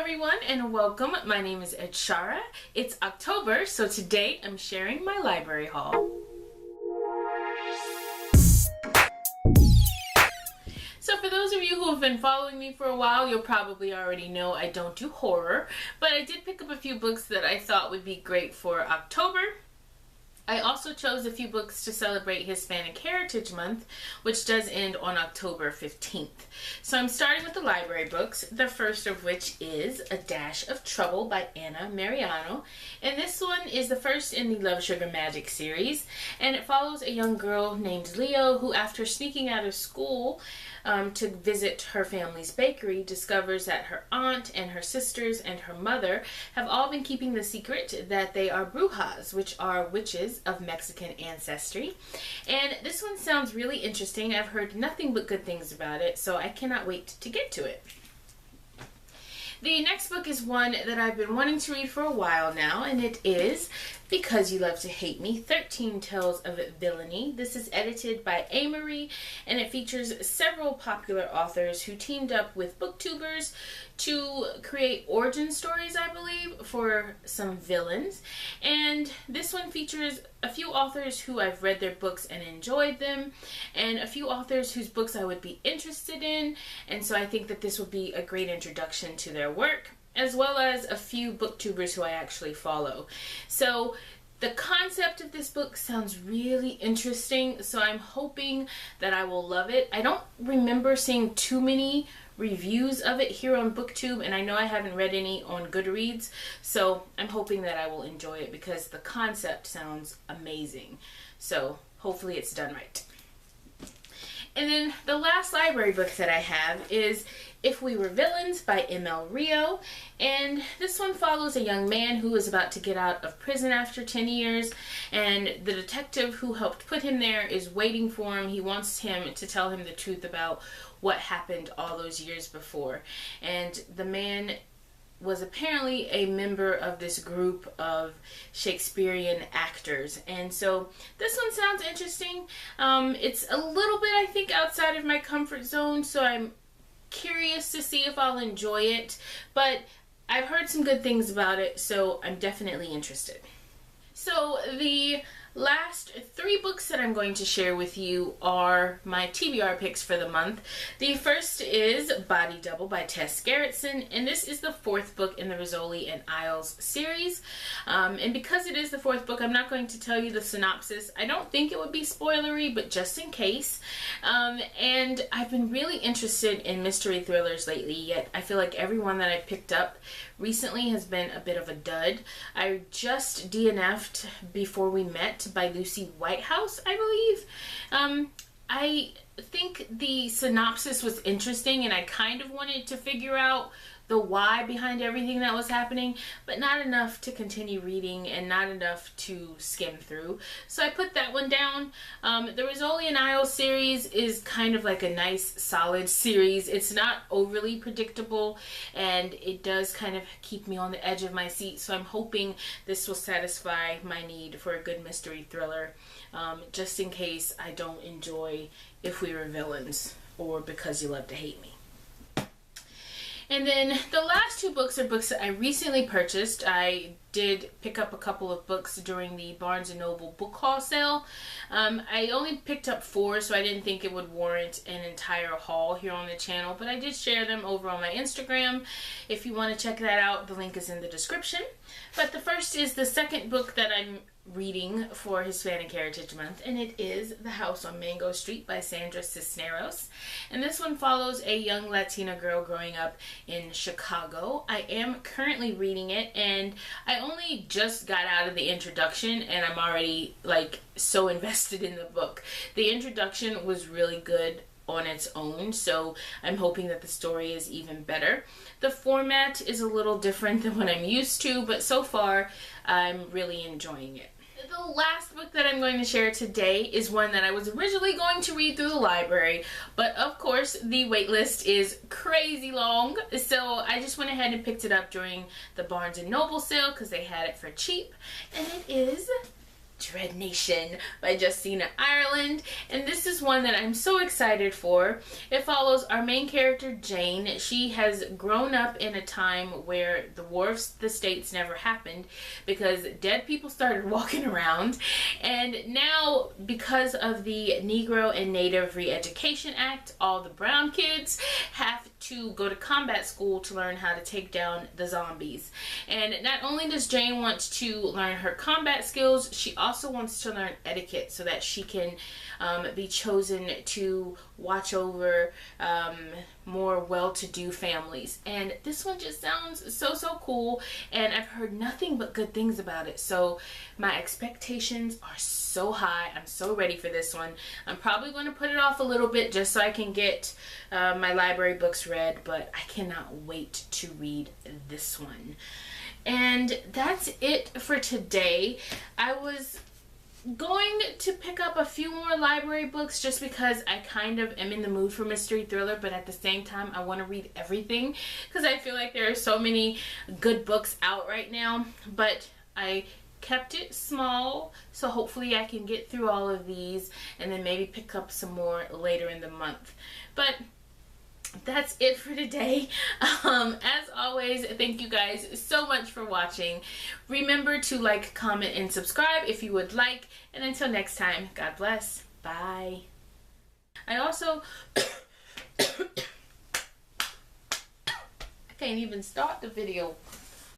everyone and welcome. My name is Edshara. It's October, so today I'm sharing my library haul. So for those of you who have been following me for a while, you'll probably already know I don't do horror, but I did pick up a few books that I thought would be great for October. I also chose a few books to celebrate Hispanic Heritage Month, which does end on October 15th. So I'm starting with the library books, the first of which is A Dash of Trouble by Anna Mariano. And this one is the first in the Love, Sugar, Magic series. And it follows a young girl named Leo who, after sneaking out of school to visit her family's bakery, discovers that her aunt and her sisters and her mother have all been keeping the secret that they are brujas, which are witches of Mexican ancestry. And this one sounds really interesting. I've heard nothing but good things about it, so I cannot wait to get to it. The next book is one that I've been wanting to read for a while now, and it is Because You Love to Hate Me, 13 Tales of Villainy. This is edited by Amory, and it features several popular authors who teamed up with booktubers to create origin stories, I believe, for some villains. And this one features a few authors who I've read their books and enjoyed them, and a few authors whose books I would be interested in, and so I think that this would be a great introduction to their work, as well as a few booktubers who I actually follow. So the concept of this book sounds really interesting, so I'm hoping that I will love it. I don't remember seeing too many reviews of it here on BookTube, and I know I haven't read any on Goodreads, so I'm hoping that I will enjoy it because the concept sounds amazing. So hopefully it's done right. And then the last library book that I have is If We Were Villains by M.L. Rio, and this one follows a young man who is about to get out of prison after 10 years, and the detective who helped put him there is waiting for him. He wants him to tell him the truth about what happened all those years before, and the man was apparently a member of this group of Shakespearean actors. And so this one sounds interesting. It's a little bit, I think, outside of my comfort zone, so I'm curious to see if I'll enjoy it, but I've heard some good things about it, so I'm definitely interested. So the last three books that I'm going to share with you are my TBR picks for the month. The first is Body Double by Tess Gerritsen, and this is the fourth book in the Rizzoli and Isles series. And because it is the fourth book, I'm not going to tell you the synopsis. I don't think it would be spoilery, but just in case. And I've been really interested in mystery thrillers lately, yet I feel like every one that I picked up recently has been a bit of a dud. I just DNF'd Before We Met by Lucy Whitehouse, I believe. I think the synopsis was interesting, and I kind of wanted to figure out the why behind everything that was happening, but not enough to continue reading and not enough to skim through. So I put that one down. The Rizzoli and Isles series is kind of like a nice, solid series. It's not overly predictable, and it does kind of keep me on the edge of my seat, so I'm hoping this will satisfy my need for a good mystery thriller, just in case I don't enjoy If We Were Villains or Because You Love to Hate Me. And then the last two books are books that I recently purchased. I did pick up a couple of books during the Barnes & Noble book haul sale. I only picked up 4, so I didn't think it would warrant an entire haul here on the channel, but I did share them over on my Instagram. If you want to check that out, the link is in the description. But the first is the second book that I'm reading for Hispanic Heritage Month, and it is The House on Mango Street by Sandra Cisneros. And this one follows a young Latina girl growing up in Chicago. I am currently reading it, and I only just got out of the introduction, and I'm already like so invested in the book. The introduction was really good on its own, so I'm hoping that the story is even better. The format is a little different than what I'm used to, but so far I'm really enjoying it. The last book that I'm going to share today is one that I was originally going to read through the library, but of course the wait list is crazy long, so I just went ahead and picked it up during the Barnes & Noble sale because they had it for cheap, and it is Dread Nation by Justina Ireland, and this is one that I'm so excited for. It follows our main character Jane. She has grown up in a time where the War of the States never happened because dead people started walking around, and now because of the Negro and Native Re-Education Act, all the brown kids have to go to combat school to learn how to take down the zombies. And not only does Jane want to learn her combat skills, she also wants to learn etiquette so that she can be chosen to watch over more well-to-do families. And this one just sounds so cool, and I've heard nothing but good things about it, so my expectations are so high. I'm so ready for this one. I'm probably going to put it off a little bit just so I can get my library books read, but I cannot wait to read this one. And that's it for today. I was going to pick up a few more library books just because I kind of am in the mood for mystery thriller, but at the same time I want to read everything because I feel like there are so many good books out right now, but I kept it small, so hopefully I can get through all of these and then maybe pick up some more later in the month. But that's it for today. As always, thank you guys so much for watching. Remember to like, comment, and subscribe if you would like. And until next time, God bless. Bye. I also I can't even start the video.